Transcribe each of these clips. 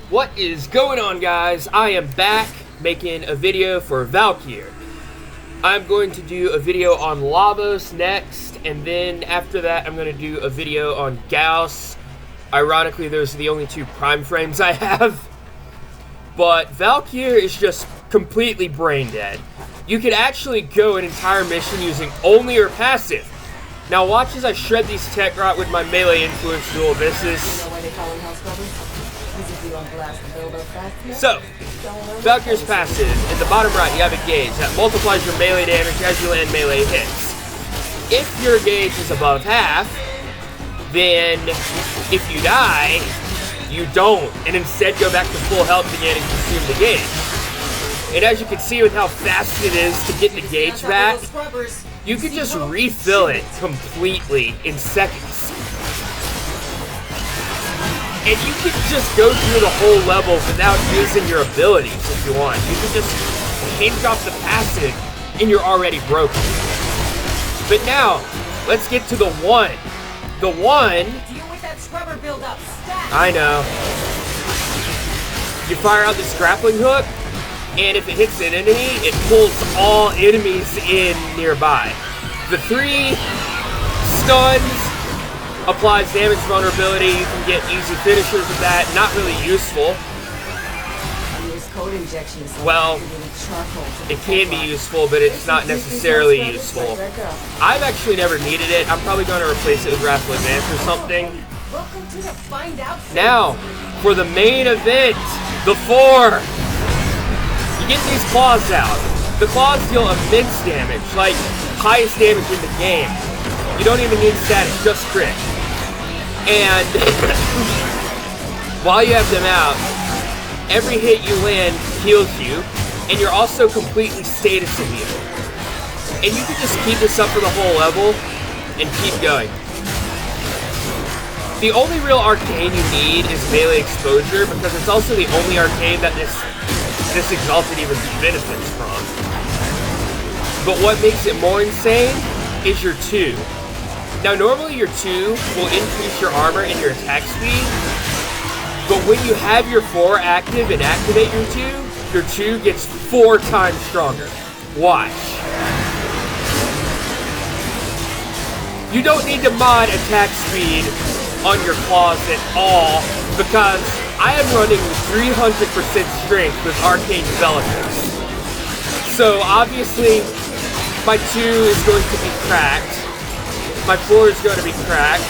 What is going on, guys? I am back making a video for Valkyr. I'm going to do a video on Lavos next, and then after that I'm going to do a video on Gauss. Ironically, those are the only two prime frames I have. But Valkyr is just completely brain dead. You could actually go an entire mission using only her passive. Now watch as I shred these tech rot with my melee influence dual abysses. So, Valkyr's passive, in the bottom right you have a gauge that multiplies your melee damage as you land melee hits. If your gauge is above half, then if you die, you don't, and instead go back to full health again and consume the gauge. And as you can see with how fast it is to get the gauge back, you can just refill it completely in seconds. And you can just go through the whole level without using your abilities if you want. You can just change off the passive and you're already broken. But now, let's get to the one. The one... Deal with that scrubber buildup. I know. You fire out this grappling hook, and if it hits an enemy, it pulls all enemies in nearby. The 3 stuns, applies damage vulnerability, you can get easy finishers with that, not really useful. Well, it can be useful, but it's not necessarily useful. I've actually never needed it. I'm probably going to replace it with Wrathful Advance or something. Now, for the main event, the 4. You get these claws out. The claws deal immense damage, like highest damage in the game. You don't even need status, just crit. And while you have them out, every hit you land heals you, and you're also completely status immune. And you can just keep this up for the whole level and keep going. The only real arcane you need is melee exposure, because it's also the only arcane that this Exalted even benefits from. But what makes it more insane is your 2. Now normally your 2 will increase your armor and your attack speed, but when you have your 4 active and activate your 2 gets 4 times stronger. Watch. You don't need to mod attack speed on your claws at all, because I am running 300% strength with Arcane Developers. So obviously, my 2 is going to be cracked. My 4 is going to be cracked.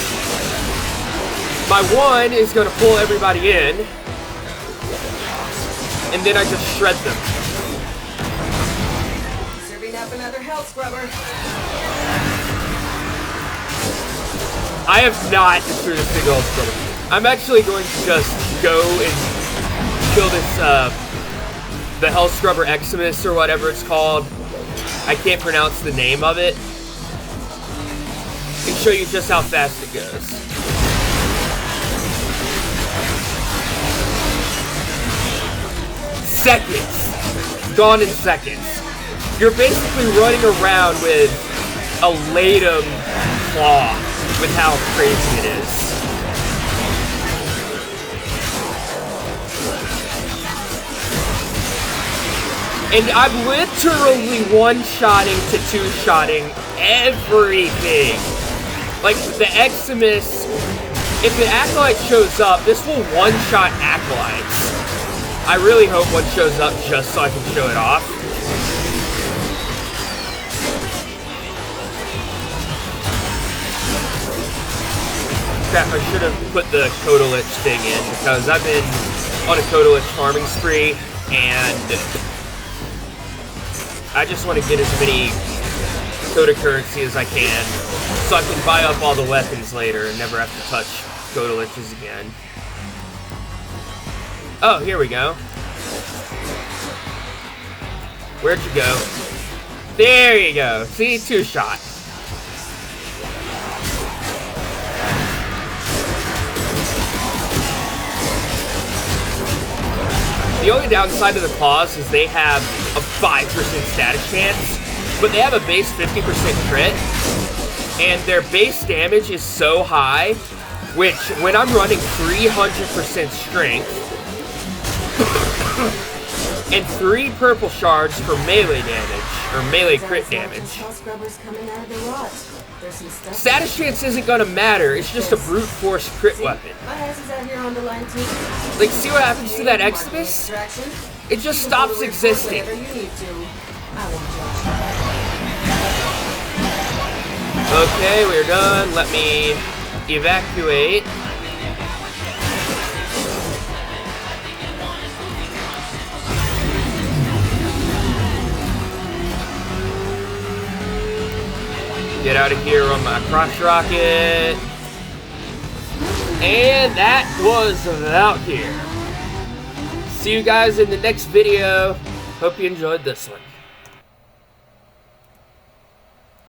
My 1 is going to pull everybody in. And then I just shred them. Serving up another health scrubber. I have not destroyed a single health scrubber. I'm actually going to just go and kill this, the Health Scrubber Eximus or whatever it's called. I can't pronounce the name of it. And show you just how fast it goes. Seconds. Gone in seconds. You're basically running around with a Latum claw with how crazy it is. And I'm literally one-shotting to two-shotting everything. Like, the Eximus, if the Acolyte shows up, this will one-shot Acolytes. I really hope one shows up just so I can show it off. Crap, I should have put the Kodalich thing in, because I've been on a Kodalich farming spree, and I just want to get as many Coda currency as I can, so I can buy up all the weapons later and never have to touch Kodaliches again. Oh, here we go. Where'd you go? There you go. See, 2-shot. The only downside to the claws is they have a 5% status chance, but they have a base 50% crit, and their base damage is so high, which when I'm running 300% strength, and 3 purple shards for melee damage, or melee crit damage. Hell scrubbers coming out of the rot. There's some stuff. Status chance isn't gonna matter, it's just a brute force crit weapon. My ass is out here on the line too. Like, see what happens to that Exodus? It just stops existing. Whatever you need to. I won't judge. Okay, we're done. Let me evacuate. Get out of here on my crotch rocket. And that was Valkyr. See you guys in the next video. Hope you enjoyed this one.